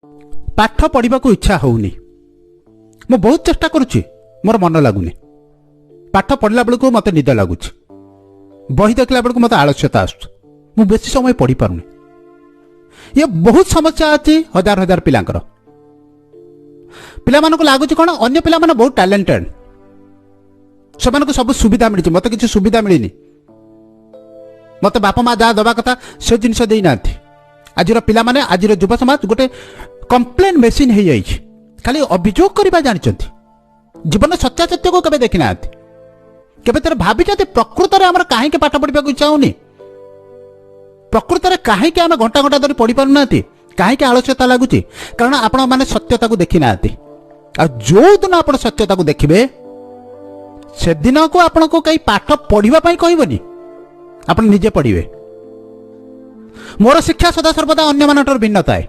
पाठ पढ़ा इच्छा होनी मु बहुत चेष्टा करुच्ची मोर मन लगुनि पाठ पढ़ला बेलू मत निद लगुच बही देखला बेलू मत आलस्यता आस बेसी समय पढ़ी पारुनी ये बहुत समस्या अच्छी हजार हजार पिलांकर पिला लगुच कौन अन्य पिला बहुत टैलेंटेड से सब सुविधा मिली मत किसी सुविधा मिलनी मत बापा माँ जहाँ दवा कथा से जिनस देना आज पिला माने आज युवा समाज गोटे कंप्लेन मेसीन हो जाए खाली अभियोग करवा जानते जीवन सत्यासत्य को केवे देखी ना केवे भावी प्रकृत में आम कहीं पाठ पढ़ा इच्छा होनी प्रकृत में कहीं आम घंटा घंटा धरी पढ़ी पारना कहीं आलस्यता लगुच कारण आपण मैंने सत्यता को देखी ना जो दिन आप सत्यता को देखिए से दिन को आपण को कहीं पाठ पढ़ाई कहबनी आप निजे पढ़े मोर शिक्षा सदा सर्वदा अन्य मानटर भिन्न थाए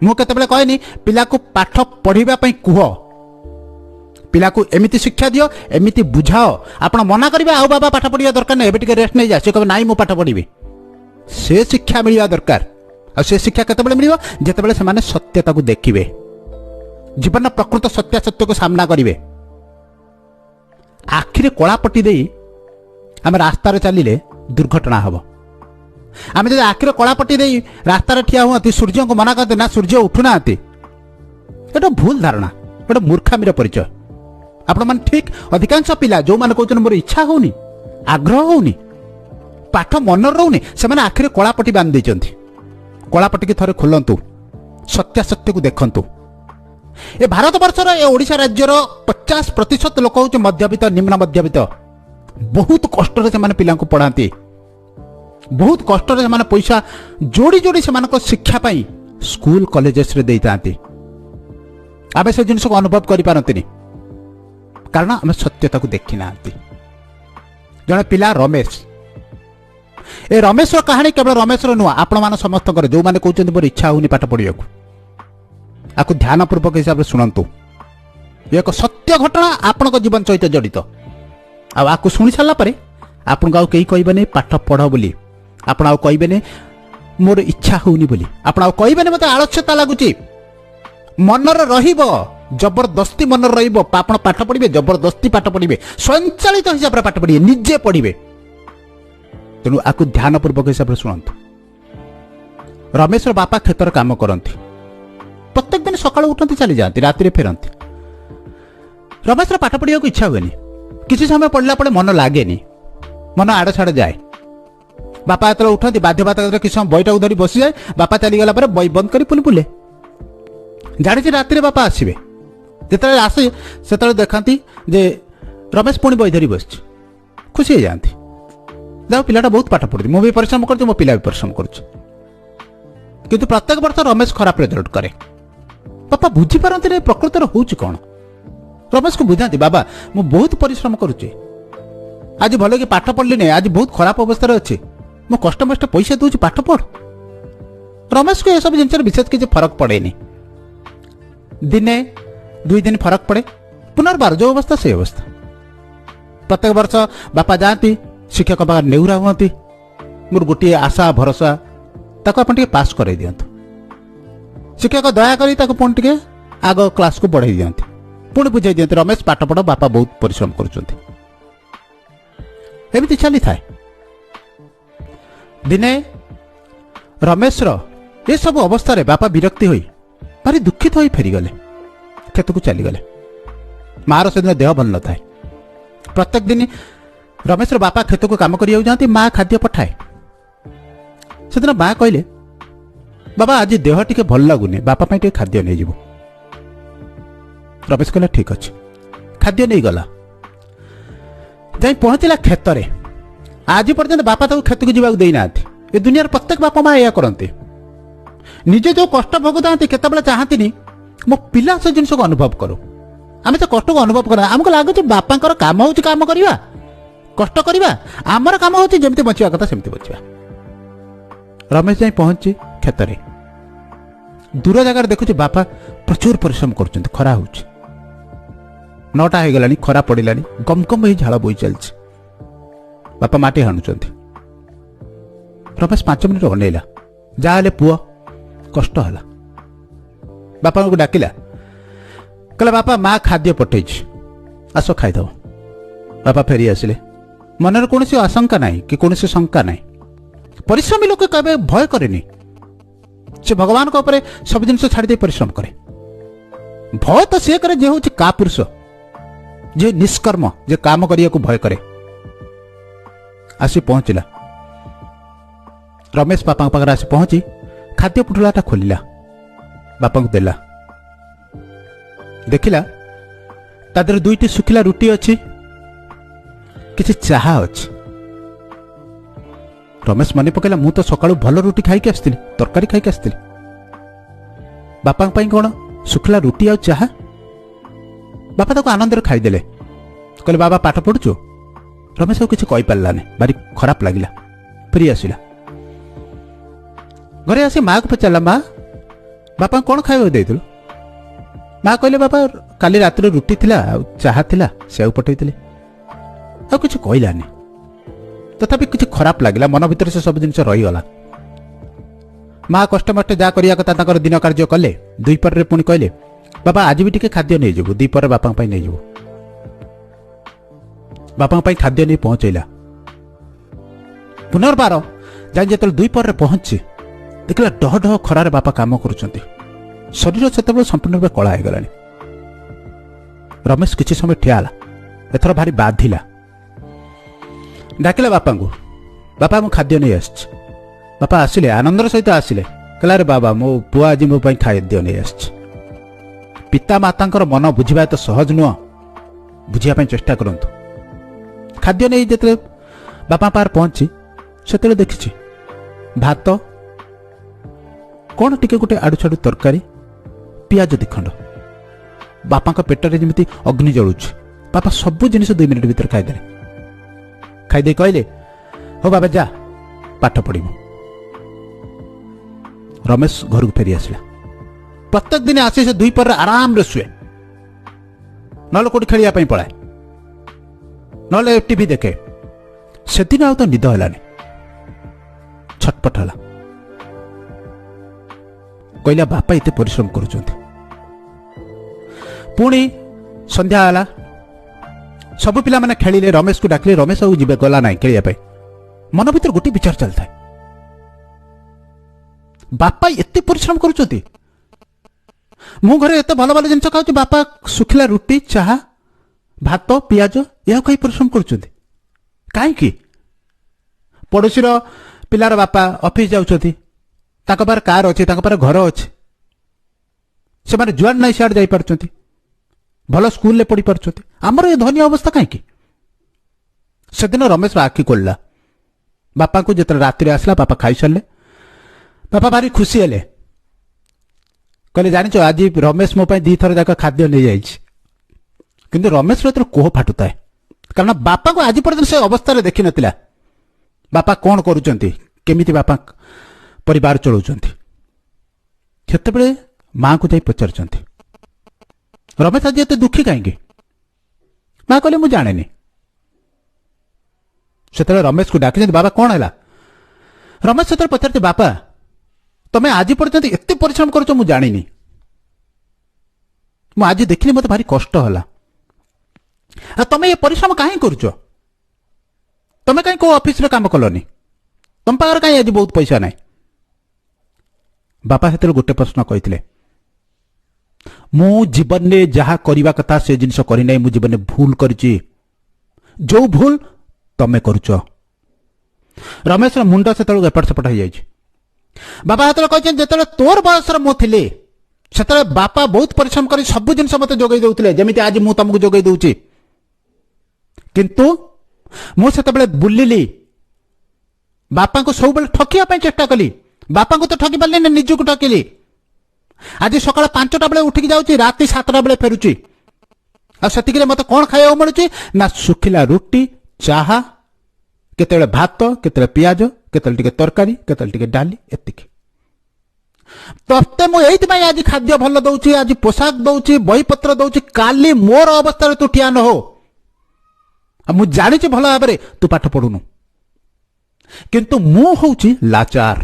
मुझे कहनी पिला को पाठ पढ़ाई कह पिला को एमती शिक्षा दियो एमती बुझाओ आप मना करेंगे आओ बाबा पाठ पढ़ा दरकार नहीं एवं रेस्ट नहीं जा कहे ना मुझे पाठ पढ़ी से शिक्षा मिलवा दरकार आ से शिक्षा केतबेले मिलिबो जेतबेले से सत्यता को देखिए जीवन प्रकृत सत्यासत्य को सामना करेंगे आखिरे कलापट्टी दे आम रास्तार चलिले दुर्घटना हम आम जब आखिर कलापट्टी दे रास्तार ठिया हुआ सूर्य को मना करते ना सूर्य उठुना ये भूल धारणा गोटे मूर्खामीर परिचय आपण मैंने ठीक अधिकांश पिला जो मैंने कहते मोर इच्छा होनी आग्रह होनी पाठ मन रोनी से आखिर कलापट्टी बांध देते कलापट्टी की थरे खोलतु सत्यासत्य को देखु ए भारत वर्षर ए ओडिशा राज्यर 50% लोक हूँ मध्यवित्त निम्न मध्यवित्त बहुत कष्ट से पिला पढ़ाती बहुत कष्ट से पैसा जोड़ी जोड़ी से शिक्षा पाई स्कूल कॉलेजेस रे देता आम से जिन को अनुभव करें कारण आम सत्यता को देखी ना जड़े पिला रमेश ए रमेश कहानी केवल रमेश नुह आपण मान समस्त जो मैंने कहते मोर इच्छा होनी पाठ पढ़ा आपको ध्यानपूर्वक हिसाब से शुणु एक सत्य घटना आपण जीवन सहित जड़ित आपको शुणी सारापर आपको आउ कहीं कहबे पाठ पढ़ बोली आपण आउ कहबे मोर इच्छा होनी बोली आपण आउ कहबे मत आलस्यता लगुच मनर रहिबो जबरदस्ती मनर रहिबो आपण पाठ पढ़े जबरदस्ती पाठ पढ़े स्वयंचालित हिसाब से पाठ पढ़े निजे पढ़े तेणु आपको ध्यानपूर्वक हिसाब से शुणु रमेश बापा क्षेत्र काम करती प्रत्येक दिन सकाल उठती चली जाती राति फेरती रमेश पाठ पढ़ा इच्छा हुए किसी समय पढ़ला पड़े मन लगे मन आड़ छाड़ जाए बापा जो उठती बाध्य बाध्य किसी समय बईटा धरी बसी जाए बापा चलीगला बई बंद कर पुणी बुले जानी राति बापा आसवे जिते आसे से देखती जे रमेश पुणी बई धरी बस खुशी हो जाती देखो पिलाटा बहुत पाठ पढ़ुती मुझे परिश्रम कर मो पिला भी परिश्रम कर प्रत्येक वर्ष रमेश खराब रिजल्ट करे बापा बुझीपारती प्रकृतर हूँ कौन रमेश को बुझाती बाबा मु बहुत परिश्रम करुचे आज भले कि पाठ पढ़ली नहीं आज बहुत खराब अवस्था अच्छे मु कष्ट मष्ट पैसा दूसरी पाठ पढ़ रमेश को यह सब जिन विशेष किसी फरक पड़ेनि दिने 2 दिन फरक पड़े पुनर्बार जो अवस्था से अवस्था प्रत्येक वर्ष बापा जाती शिक्षक पाखे नेउरा हुआ मोर गोटे आशा भरोसा ताको अपन टिके पास कराई दियंतु शिक्षक दया करी ताको पुणी टिके आग क्लास को बढ़ाई दियंती पुणी बुझाई दियंती रमेश पाठ पढ़ बापा बहुत परिश्रम करुछंती एमती चली थाए दिने रमेश ये सब अवस्था रे बापा विरक्ति होई भारी दुखित होई फेरीगले खेत को चलीगले मार से दिन देह भल न थाए प्रत्येक दिन रमेश बापा खेत को काम करिया जाती माँ खाद्य पठाए से दिन माँ कहले बाबा आज देह टिके भल लगुनि बापा टिके खाद्य नहीं जीवो रमेश कहला ठीक अच्छे खाद्य नहीं गला जाई पहुंचला खेत रे आज पर्यंत बापा ताको खेत को जीवा देना ये दुनिया प्रत्येक बापा माँ या करते निजे जो कष्ट भोगुता केतबेले चाहती मो पिला से जिन को अनुभव करो आम से कष्ट को अनुभव करना आमको लगुच बापा काम हो काम करवा कष्ट करवा आमर काम हो जमी बचा कथा सेमती बचा रमेश जाई पहुंची खेत रे दूर जगार देखुचे बापा प्रचुर परिश्रम कर खरा हो 9टा हो गला खरा पड़ा गमगम झाड़ बोई चलती बापा माटी हाणुंट रमेश 5 मिनिट अनेला जहाँ पुआ कष्ट है ବାପାଙ୍କୁ ଡାକିଲା, କହିଲା ବାପା ମା ଖାଦ୍ୟ ପଠେଇଛି, ଆସ ଖାଇଦେବ। ବାପା ଫେରି ଆସିଲେ। ମନରେ କୌଣସି ଆଶଙ୍କା ନାହିଁ କି କୌଣସି ଶଙ୍କା ନାହିଁ। ପରିଶ୍ରମୀ ଲୋକ କେବେ ଭୟ କରେନି। ସେ ଭଗବାନଙ୍କ ଉପରେ ସବୁ ଜିନିଷ ଛାଡ଼ିଦେଇ ପରିଶ୍ରମ କରେ। ଭୟ ତ ସିଏ କରେ ଯେ ହେଉଛି କା ପୁରୁଷ, ଯେ ନିଷ୍କର୍ମ, ଯେ କାମ କରିବାକୁ ଭୟ କରେ। ଆସି ପହଞ୍ଚିଲା। ରମେଶ ବାପାଙ୍କ ପାଖରେ ଆସି ପହଞ୍ଚି ଖାଦ୍ୟ ପୁଟୁଳାଟା ଖୋଲିଲା, ବାପାଙ୍କୁ ଦେଲା। ଦେଖିଲା ତା ଦେହରେ 2ଟି ଶୁଖିଲା ରୁଟି ଅଛି, କିଛି ଚାହା ଅଛି। ରମେଶ ମନେ ପକେଇଲା, ମୁଁ ତ ସକାଳୁ ଭଲ ରୁଟି ଖାଇକି ଆସିଥିଲି, ତରକାରୀ ଖାଇକି ଆସିଥିଲି। ବାପାଙ୍କ ପାଇଁ କ'ଣ ଶୁଖିଲା ରୁଟି ଆଉ ଚାହା? ବାପା ତାକୁ ଆନନ୍ଦରେ ଖାଇଦେଲେ। କହିଲେ ବାବା ପାଠ ପଢୁଛୁ? ରମେଶ ଆଉ କିଛି କହିପାରିଲାନି, ଭାରି ଖରାପ ଲାଗିଲା। ଫେରି ଆସିଲା। ଘରେ ଆସି ମାଆକୁ ପଚାରିଲା, ମା ବାପାଙ୍କୁ କ'ଣ ଖାଇବାକୁ ଦେଇଥିଲୁ? ମା କହିଲେ, ବାପା କାଲି ରାତିରେ ରୁଟି ଥିଲା ଆଉ ଚାହା ଥିଲା, ସେଉ ପଠେଇଥିଲି। ଆଉ କିଛି କହିଲାନି। ତଥାପି କିଛି ଖରାପ ଲାଗିଲା, ମନ ଭିତରେ ସେ ସବୁ ଜିନିଷ ରହିଗଲା। ମା କଷ୍ଟମଷ୍ଟେ ଯାହା କରିବା କଥା ତାଙ୍କର ଦିନ କାର୍ଯ୍ୟ କଲେ। 2 ପହରରେ ପୁଣି କହିଲେ, ବାପା ଆଜି ବି ଟିକେ ଖାଦ୍ୟ ନେଇଯିବୁ, 2 ପହରରେ ବାପାଙ୍କ ପାଇଁ ନେଇଯିବୁ। ବାପାଙ୍କ ପାଇଁ ଖାଦ୍ୟ ନେଇ ପହଞ୍ଚେଇଲା। ପୁନର୍ବାର ଯାଇ ଯେତେବେଳେ 2 ପହରରେ ପହଞ୍ଚି ଦେଖିଲା ଡହ ଡହ ଖରାରେ ବାପା କାମ କରୁଛନ୍ତି। ଶରୀର ସେତେବେଳେ ସମ୍ପୂର୍ଣ୍ଣ ଭାବେ କଳା ହେଇଗଲାଣି। ରମେଶ କିଛି ସମୟ ଠିଆ ହେଲା। ଏଥର ଭାରି ବାଧିଲା। ଡାକିଲା ବାପାଙ୍କୁ, ବାପା ମୁଁ ଖାଦ୍ୟ ନେଇ ଆସିଛି। ବାପା ଆସିଲେ, ଆନନ୍ଦର ସହିତ ଆସିଲେ। କହିଲା, ଆରେ ବାବା ମୋ ପୁଅ ଆଜି ମୋ ପାଇଁ ଖାଦ୍ୟ ନେଇ ଆସିଛି। ପିତା ମାତାଙ୍କର ମନ ବୁଝିବା ଏତେ ସହଜ ନୁହଁ, ବୁଝିବା ପାଇଁ ଚେଷ୍ଟା କରନ୍ତୁ। ଖାଦ୍ୟ ନେଇ ଯେତେବେଳେ ବାପା ପାଖରେ ପହଞ୍ଚି ସେତେବେଳେ ଦେଖିଛି ଭାତ, କ'ଣ ଟିକେ ଗୋଟେ ଆଡୁଛାଡୁ ତରକାରୀ, ପିଆଜ 2 ଖଣ୍ଡ। ବାପାଙ୍କ ପେଟରେ ଯେମିତି ଅଗ୍ନି ଜଳୁଛି। ବାପା ସବୁ ଜିନିଷ 2 ମିନିଟ୍ ଭିତରେ ଖାଇଦେଲେ। ଖାଇଦେଇ କହିଲେ, ହଉ ବାବା ଯା, ପାଠ ପଢିବୁ। ରମେଶ ଘରକୁ ଫେରି ଆସିଲା। ପ୍ରତ୍ୟେକ ଦିନ ଆସି ସେ 2 ପହରରେ ଆରାମରେ ଶୁଏ, ନହେଲେ କୋଉଠି ଖେଳିବା ପାଇଁ ପଳାଏ, ନହେଲେ ଟିଭି ଦେଖେ। ସେଦିନ ଆଉ ତ ନିଦ ହେଲାନି, ଛଟପଟ ହେଲା। କହିଲା ବାପା ଏତେ ପରିଶ୍ରମ କରୁଛନ୍ତି। ପୁଣି ସନ୍ଧ୍ୟା ହେଲା, ସବୁ ପିଲାମାନେ ଖେଳିଲେ। ରମେଶକୁ ଡାକିଲେ, ରମେଶ ଆଉ ଯିବେ ଗଲା ନାହିଁ ଖେଳିବା ପାଇଁ। ମନ ଭିତରେ ଗୋଟିଏ ବିଚାର ଚାଲିଥାଏ, ବାପା ଏତେ ପରିଶ୍ରମ କରୁଛନ୍ତି, ମୁଁ ଘରେ ଏତେ ଭଲ ଭଲ ଜିନିଷ ଖାଉଛି, ବାପା ଶୁଖିଲା ରୁଟି, ଚାହା, ଭାତ, ପିଆଜ ଏହାକୁ ଖାଇ ପରିଶ୍ରମ କରୁଛନ୍ତି କାହିଁକି? ପଡୋଶୀର ପିଲାର ବାପା ଅଫିସ ଯାଉଛନ୍ତି, ତାଙ୍କ ପାଖରେ କାର ଅଛି, ତାଙ୍କ ପାଖରେ ଘର ଅଛି, ସେମାନେ ଯୁଆଡେ ନାହିଁ ସିଆଡେ ଯାଇପାରୁଛନ୍ତି, ଭଲ ସ୍କୁଲରେ ପଢି ପାରୁଛନ୍ତି। ଆମର ଏ ଧନୀ ଅବସ୍ଥା କାହିଁକି? ସେଦିନ ରମେଶର ଆଖି ଖୋଲିଲା। ବାପାଙ୍କୁ ଯେତେବେଳେ ରାତିରେ ଆସିଲା, ବାପା ଖାଇସାରିଲେ। ବାପା ଭାରି ଖୁସି ହେଲେ। କହିଲେ, ଜାଣିଛ ଆଜି ରମେଶ ମୋ ପାଇଁ 2 ଥର ଯାକ ଖାଦ୍ୟ ନେଇଯାଇଛି। କିନ୍ତୁ ରମେଶର ଏଥିରେ କୋହ ଫାଟୁଥାଏ, କାରଣ ବାପାଙ୍କୁ ଆଜି ପର୍ଯ୍ୟନ୍ତ ସେ ଅବସ୍ଥାରେ ଦେଖିନଥିଲା। ବାପା କ'ଣ କରୁଛନ୍ତି, କେମିତି ବାପା ପରିବାର ଚଳାଉଛନ୍ତି। ସେତେବେଳେ ମାଙ୍କୁ ଯାଇ ପଚାରୁଛନ୍ତି, ରମେଶ ଆଜି ଏତେ ଦୁଃଖୀ କାହିଁକି? ମା କହିଲେ, ମୁଁ ଜାଣିନି। ସେତେବେଳେ ରମେଶକୁ ଡାକିଛନ୍ତି, ବାବା କ'ଣ ହେଲା? ରମେଶ ସେତେବେଳେ ପଚାରୁଛି, ବାପା ତମେ ଆଜି ପର୍ଯ୍ୟନ୍ତ ଏତେ ପରିଶ୍ରମ କରୁଛ ମୁଁ ଜାଣିନି। ମୁଁ ଆଜି ଦେଖିଲି, ମତେ ଭାରି କଷ୍ଟ ହେଲା। ତମେ ଏ ପରିଶ୍ରମ କାହିଁ କରୁଛ? ତମେ କାହିଁ କୋଉ ଅଫିସରେ କାମ କଲନି? ତମ ପାଖରେ କାହିଁ ଆଜି ବହୁତ ପଇସା ନାହିଁ? ବାପା ସେତେବେଳେ ଗୋଟେ ପ୍ରଶ୍ନ କହିଥିଲେ, ମୁଁ ଜୀବନରେ ଯାହା କରିବା କଥା ସେ ଜିନିଷ କରିନାହିଁ। ମୁଁ ଜୀବନରେ ଭୁଲ କରିଛି, ଯୋଉ ଭୁଲ ତମେ କରୁଛ। ରମେଶର ମୁଣ୍ଡ ସେତେବେଳେ ଏପଟ ସେପଟ ହେଇଯାଇଛି। ବାପା ସେତେବେଳେ କହିଛନ୍ତି, ଯେତେବେଳେ ତୋର ବୟସର ମୁଁ ଥିଲି, ସେତେବେଳେ ବାପା ବହୁତ ପରିଶ୍ରମ କରି ସବୁ ଜିନିଷ ମତେ ଯୋଗାଇ ଦେଉଥିଲେ, ଯେମିତି ଆଜି ମୁଁ ତମକୁ ଯୋଗାଇ ଦଉଛି। କିନ୍ତୁ ମୁଁ ସେତେବେଳେ ବୁଲିଲି, ବାପାଙ୍କୁ ସବୁବେଳେ ଠକିବା ପାଇଁ ଚେଷ୍ଟା କଲି। ବାପାଙ୍କୁ ତ ଠକି ପାରିଲିନି, ନିଜକୁ ଠକିଲି। ଆଜି ସକାଳ 5ଟା ବେଳେ ଉଠିକି ଯାଉଛି, ରାତି 7ଟା ବେଳେ ଫେରୁଛି। ଆଉ ସେତିକିରେ ମତେ କ'ଣ ଖାଇବାକୁ ମିଳୁଛି? ନା ଶୁଖିଲା ରୁଟି, ଚାହା, କେତେବେଳେ ଭାତ, କେତେବେଳେ ପିଆଜ, କେତେବେଳେ ଟିକେ ତରକାରୀ, କେତେବେଳେ ଟିକେ ଡାଲି, ଏତିକି। ତତେ ମୁଁ ଏଇଥିପାଇଁ ଆଜି ଖାଦ୍ୟ ଭଲ ଦଉଛି, ଆଜି ପୋଷାକ ଦଉଛି, ବହିପତ୍ର ଦଉଛି, କାଲି ମୋର ଅବସ୍ଥାରେ ତୁ ଠିଆ ନ ହୋ। ମୁଁ ଜାଣିଛି ଭଲ ଭାବରେ ତୁ ପାଠ ପଢୁନୁ, କିନ୍ତୁ ମୁଁ ହଉଛି ଲାଚାର,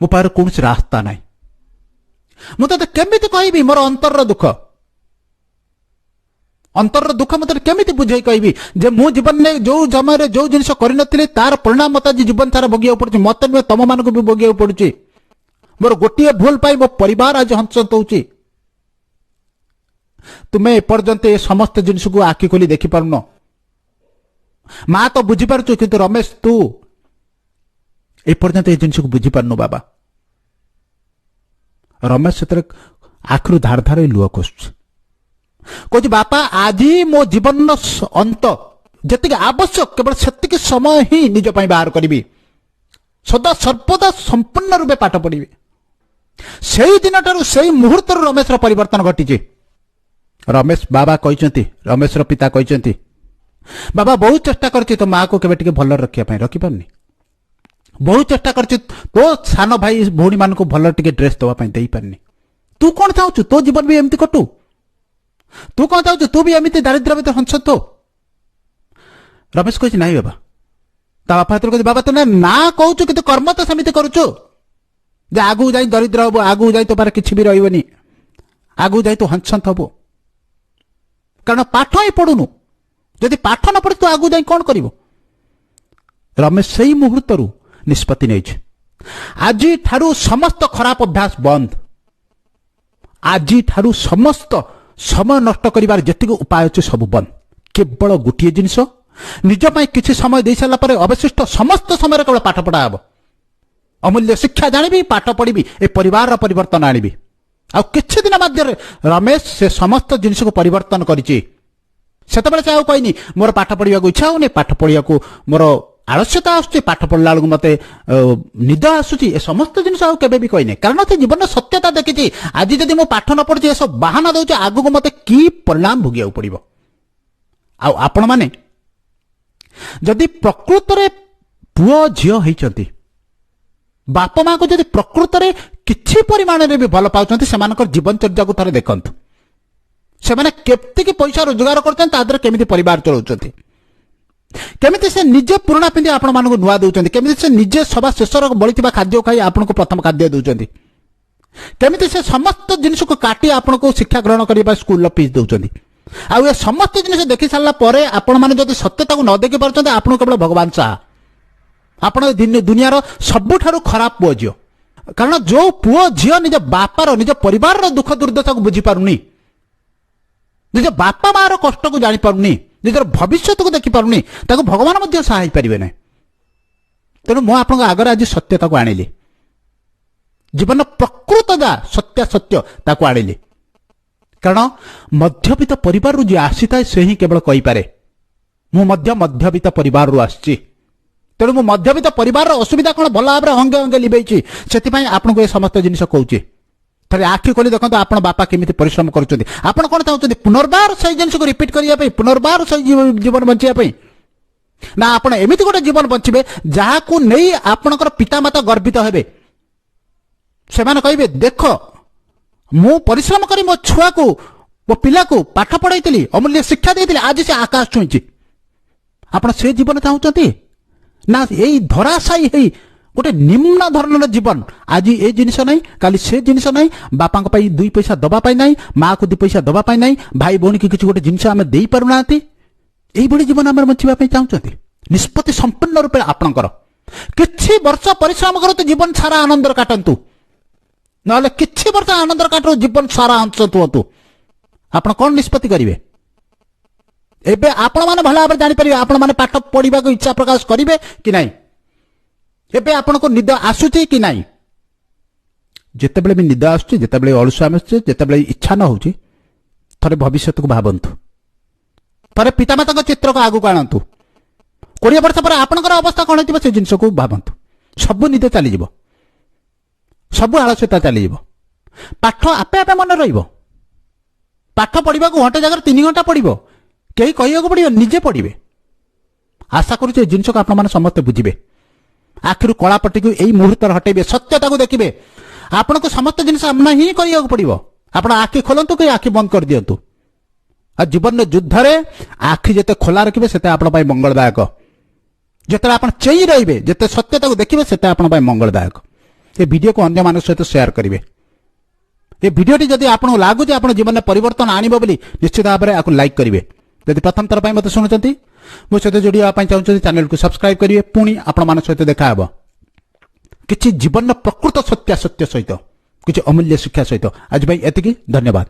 ମୋ ପାଖରେ କୌଣସି ରାସ୍ତା ନାହିଁ। ମୁଁ ତତେ କେମିତି କହିବି ମୋର ଅନ୍ତରର ଦୁଃଖ? ଅନ୍ତରର ଦୁଃଖ ମୁଁ ତତେ କେମିତି ବୁଝେଇ କହିବି ଯେ ମୁଁ ଜୀବନରେ ଯୋଉ ସମୟରେ ଯୋଉ ଜିନିଷ କରିନଥିଲି ତାର ପରିଣାମ ମତେ ଆଜି ଜୀବନ ସାରା ଭୋଗିବାକୁ ପଡୁଛି। ମତେ ନୁହେଁ, ତମମାନଙ୍କୁ ବି ଭୋଗିବାକୁ ପଡୁଛି। ମୋର ଗୋଟିଏ ଭୁଲ ପାଇଁ ମୋ ପରିବାର ଆଜି ହନ୍ତସନ୍ତ ହଉଛି। ତୁମେ ଏପର୍ଯ୍ୟନ୍ତ ଏ ସମସ୍ତ ଜିନିଷକୁ ଆଖି ଖୋଲି ଦେଖିପାରୁନ। ମା ତ ବୁଝିପାରୁଛୁ, କିନ୍ତୁ ରମେଶ ତୁ ଏପର୍ଯ୍ୟନ୍ତ ଏ ଜିନିଷକୁ ବୁଝିପାରୁନୁ ବାବା। ରମେଶ ସେଥିରେ ଆଖିରୁ ଧାର ଧାର ଲୁହ ଖସୁଛି। କହୁଛି ବାପା ଆଜି ମୋ ଜୀବନର ଅନ୍ତ, ଯେତିକି ଆବଶ୍ୟକ କେବଳ ସେତିକି ସମୟ ହିଁ ନିଜ ପାଇଁ ବାହାର କରିବି। ସଦା ସର୍ବଦା ସମ୍ପୂର୍ଣ୍ଣ ରୂପେ ପାଠ ପଢିବି। ସେଇ ଦିନଠାରୁ ସେଇ ମୁହୂର୍ତ୍ତରୁ ରମେଶର ପରିବର୍ତ୍ତନ ଘଟିଛି। ରମେଶ ବାବା କହିଛନ୍ତି, ରମେଶର ପିତା କହିଛନ୍ତି, ବାବା ବହୁତ ଚେଷ୍ଟା କରିଛି ତୋ ମାଆକୁ କେବେ ଟିକେ ଭଲରେ ରଖିବା ପାଇଁ, ରଖିପାରୁନି। ବହୁତ ଚେଷ୍ଟା କରିଛି ତୋ ସାନ ଭାଇ ଭଉଣୀ ମାନଙ୍କୁ ଭଲ ଟିକେ ଡ୍ରେସ୍ ଦେବା ପାଇଁ, ଦେଇପାରିନି। ତୁ କଣ ଚାହୁଁଛୁ ତୋ ଜୀବନ ବି ଏମିତି କଟୁ? ତୁ କଣ ଚାହୁଁଛୁ ତୁ ବି ଏମିତି ଦାରିଦ୍ର୍ୟ ଭିତରେ ହଂସତ? ରମେଶ କହିଛି ନାଇଁ ବାବା। ତା ବାପା ହାତରେ କହୁଛି ବାବା ତୁ ନା କହୁଛୁ କିନ୍ତୁ କର୍ମ ତ ସେମିତି କରୁଛୁ ଯେ ଆଗକୁ ଯାଇ ଦରିଦ୍ର ହବୁ, ଆଗକୁ ଯାଇ ତୋ ପାଖରେ କିଛି ବି ରହିବନି, ଆଗକୁ ଯାଇ ତୁ ହଂସନ୍ତ ହବୁ। କାରଣ ପାଠ ହିଁ ପଢୁନୁ। ଯଦି ପାଠ ନ ପଢି ତୁ ଆଗକୁ ଯାଇ କଣ କରିବୁ? ରମେଶ ସେଇ ମୁହୂର୍ତ୍ତରୁ ନିଷ୍ପତ୍ତି ନେଇଛି, ଆଜିଠାରୁ ସମସ୍ତ ଖରାପ ଅଭ୍ୟାସ ବନ୍ଦ। ଆଜିଠାରୁ ସମସ୍ତ ସମୟ ନଷ୍ଟ କରିବାର ଯେତିକି ଉପାୟ ଅଛି ସବୁ ବନ୍ଦ। କେବଳ ଗୋଟିଏ ଜିନିଷ, ନିଜ ପାଇଁ କିଛି ସମୟ ଦେଇ ସାରିଲା ପରେ ଅବଶିଷ୍ଟ ସମସ୍ତ ସମୟରେ କେବଳ ପାଠ ପଢା ହେବ। ଅମୂଲ୍ୟ ଶିକ୍ଷା ଜାଣିବି, ପାଠ ପଢିବି, ଏ ପରିବାରର ପରିବର୍ତ୍ତନ ଆଣିବି। ଆଉ କିଛି ଦିନ ମଧ୍ୟରେ ରମେଶ ସେ ସମସ୍ତ ଜିନିଷକୁ ପରିବର୍ତ୍ତନ କରିଛି। ସେତେବେଳେ ସେ ଆଉ କହିନି ମୋର ପାଠ ପଢିବାକୁ ଇଚ୍ଛା ହଉନି, ପାଠ ପଢିବାକୁ ମୋର ଆଳସ୍ୟତା ଆସୁଛି, ପାଠ ପଢିଲା ବେଳକୁ ମତେ ନିଦ ଆସୁଛି, ଏ ସମସ୍ତ ଜିନିଷ ଆଉ କେବେ ବି କହିନି। କାରଣ ସେ ଜୀବନର ସତ୍ୟତା ଦେଖିଛି। ଆଜି ଯଦି ମୁଁ ପାଠ ନ ପଢୁଛି, ଏସବୁ ବାହାନା ଦଉଛି, ଆଗକୁ ମତେ କି ପରିଣାମ ଭୋଗିବାକୁ ପଡିବ। ଆଉ ଆପଣମାନେ ଯଦି ପ୍ରକୃତରେ ପୁଅ ଝିଅ ହେଇଛନ୍ତି, ବାପା ମାଙ୍କୁ ଯଦି ପ୍ରକୃତରେ କିଛି ପରିମାଣରେ ବି ଭଲ ପାଉଛନ୍ତି, ସେମାନଙ୍କର ଜୀବନଚର୍ଯ୍ୟାକୁ ଥରେ ଦେଖନ୍ତୁ। ସେମାନେ କେତିକି ପଇସା ରୋଜଗାର କରୁଛନ୍ତି, ତା ଦେହରେ କେମିତି ପରିବାର ଚଳାଉଛନ୍ତି, କେମିତି ସେ ନିଜେ ପୁରୁଣା ପିନ୍ଧି ଆପଣମାନଙ୍କୁ ନୂଆ ଦେଉଛନ୍ତି, କେମିତି ସେ ନିଜେ ସବା ଶେଷର ବଳିଥିବା ଖାଦ୍ୟ ଖାଇ ଆପଣଙ୍କୁ ପ୍ରଥମ ଖାଦ୍ୟ ଦେଉଛନ୍ତି, କେମିତି ସେ ସମସ୍ତ ଜିନିଷକୁ କାଟି ଆପଣଙ୍କୁ ଶିକ୍ଷା ଗ୍ରହଣ କରିବା ସ୍କୁଲର ଫିସ୍ ଦେଉଛନ୍ତି। ଆଉ ଏ ସମସ୍ତ ଜିନିଷ ଦେଖି ସାରିଲା ପରେ ଆପଣମାନେ ଯଦି ସତ୍ୟତାକୁ ନ ଦେଖି ପାରୁଛନ୍ତି, ଆପଣଙ୍କୁ କେବଳ ଭଗବାନ ସାହା। ଆପଣ ଦୁନିଆର ସବୁଠାରୁ ଖରାପ ପୁଅ ଝିଅ। କାରଣ ଯୋଉ ପୁଅ ଝିଅ ନିଜ ବାପାର, ନିଜ ପରିବାରର ଦୁଃଖ ଦୁର୍ଦ୍ଦଶାକୁ ବୁଝିପାରୁନି, ନିଜ ବାପା ମାର କଷ୍ଟକୁ ଜାଣିପାରୁନି, ନିଜର ଭବିଷ୍ୟତକୁ ଦେଖିପାରୁନି, ତାକୁ ଭଗବାନ ମଧ୍ୟ ସାହା ହେଇପାରିବେ ନାହିଁ। ତେଣୁ ମୁଁ ଆପଣଙ୍କ ଆଗରେ ଆଜି ସତ୍ୟତାକୁ ଆଣିଲି, ଜୀବନର ପ୍ରକୃତ ଯା ସତ୍ୟ ସତ୍ୟ ତାକୁ ଆଣିଲି। କାରଣ ମଧ୍ୟବିତ୍ତ ପରିବାରରୁ ଯିଏ ଆସିଥାଏ ସେ ହିଁ କେବଳ କହିପାରେ ମୁଁ ମଧ୍ୟ ମଧ୍ୟବିତ୍ତ ପରିବାରରୁ ଆସିଛି। ତେଣୁ ମୁଁ ମଧ୍ୟବିତ୍ତ ପରିବାରର ଅସୁବିଧା କଣ ଭଲ ଭାବରେ ଅଙ୍ଗେ ଅଙ୍ଗେ ଲିଭେଇଛି। ସେଥିପାଇଁ ଆପଣଙ୍କୁ ଏ ସମସ୍ତ ଜିନିଷ କହୁଛି। ଥରେ ଆଖି ଖୋଲି ଦେଖନ୍ତୁ ଆପଣ ବାପା କେମିତି ପରିଶ୍ରମ କରୁଛନ୍ତି। ଆପଣ କଣ ଚାହୁଁଛନ୍ତି ପୁନର୍ବାର ସେଇ ଜିନିଷକୁ ରିପିଟ୍ କରିବା ପାଇଁ, ପୁନର୍ବାର ସେଇ ଜୀବନ ବଞ୍ଚିବା ପାଇଁ? ନା ଆପଣ ଏମିତି ଗୋଟେ ଜୀବନ ବଞ୍ଚିବେ ଯାହାକୁ ନେଇ ଆପଣଙ୍କର ପିତାମାତା ଗର୍ବିତ ହେବେ। ସେମାନେ କହିବେ ଦେଖ ମୁଁ ପରିଶ୍ରମ କରି ମୋ ଛୁଆକୁ, ମୋ ପିଲାକୁ ପାଠ ପଢାଇଥିଲି, ଅମୂଲ୍ୟ ଶିକ୍ଷା ଦେଇଥିଲି, ଆଜି ସେ ଆକାଶ ଛୁଇଁଛି। ଆପଣ ସେ ଜୀବନ ଚାହୁଁଛନ୍ତି ନା ଏଇ ଧରାଶାୟୀ ହେଇ ଗୋଟେ ନିମ୍ନ ଧରଣର ଜୀବନ? ଆଜି ଏ ଜିନିଷ ନାହିଁ, କାଲି ସେ ଜିନିଷ ନାହିଁ, ବାପାଙ୍କ ପାଇଁ 2 ପଇସା ଦବା ପାଇଁ ନାହିଁ, ମାକୁ 2 ପଇସା ଦବା ପାଇଁ ନାହିଁ, ଭାଇ ଭଉଣୀକି କିଛି ଗୋଟେ ଜିନିଷ ଆମେ ଦେଇପାରୁନାହାନ୍ତି। এইভাবে জীবন আমার বঞ্চিবা পাই চাহুଛନ୍ତି? নিষ্পত্তি সম্পূর্ণ রূপে আপনার। কিছু বর্ষ পরিশ্রম করতু, জীবন সারা আনন্দর কাটন্তু, নহলে কিছু বর্ষ আনন্দর কাটু, জীবন সারা হংসতু হতু। আপনার কোন নিষ্পত্তি করবে? এবে আপনার মানে ভালো ভাবে জাঁপারে আপনার মানে পাঠ পড়া ইচ্ছা প্রকাশ করবে কি নাই? এবে আপনার নিদ আসুচি কি নাই? যেতবে বি নিদ আসছে, যেতবে অলসুয়ামি আসছে, যেতবে ইচ্ছা ন হচ্ছে, থরে ভবিষ্যতକୁ ভাবন্তু। ଥରେ ପିତାମାତାଙ୍କ ଚିତ୍ରକୁ ଆଗକୁ ଆଣନ୍ତୁ। 20 ବର୍ଷ ପରେ ଆପଣଙ୍କର ଅବସ୍ଥା କଣ ହେଇଥିବ ସେ ଜିନିଷକୁ ଭାବନ୍ତୁ। ସବୁ ନିଦ ଚାଲିଯିବ, ସବୁ ଆଳସ୍ୟତା ଚାଲିଯିବ, ପାଠ ଆପେ ଆପେ ମନେ ରହିବ। ପାଠ ପଢିବାକୁ ଘଣ୍ଟେ ଜାଗାରେ 3 ଘଣ୍ଟା ପଢିବ, କେହି କହିବାକୁ ପଡିବ, ନିଜେ ପଢିବେ। ଆଶା କରୁଛି ଏ ଜିନିଷକୁ ଆପଣମାନେ ସମସ୍ତେ ବୁଝିବେ। ଆଖିରୁ କଳାପଟିକୁ ଏଇ ମୁହୂର୍ତ୍ତରେ ହଟେଇବେ, ସତ୍ୟତାକୁ ଦେଖିବେ। ଆପଣଙ୍କୁ ସମସ୍ତ ଜିନିଷ ସାମ୍ନା ହିଁ କରିବାକୁ ପଡିବ। ଆପଣ ଆଖି ଖୋଲନ୍ତୁ କି ଆଖି ବନ୍ଦ କରିଦିଅନ୍ତୁ। আর জীবনের যুদ্ধরে আখি যেতে খোলা রাখবে সেটা আপনার মঙ্গলদায়ক। যেতে আপনার চেই রহবে, যেতে সত্যতা দেখবে সেটা আপনার মঙ্গলদায়ক। এই ভিডিও কু অন্য মানুষ সহ সেয়ার করবে। ए भिडियोटी जदि आपको लगुच आप जीवन में परिवर्तन आणव बोली निश्चित भाव में आपको लाइक करेंगे जदि प्रथम थर मत शुणुंट मो सहित जोड़ा चाहते चैनल को सब्सक्राइब करेंगे पुणी आपण सहित देखा किसी जीवन प्रकृत सत्यासत्य सहित किसी अमूल्य शिक्षा सहित आज एति धन्यवाद।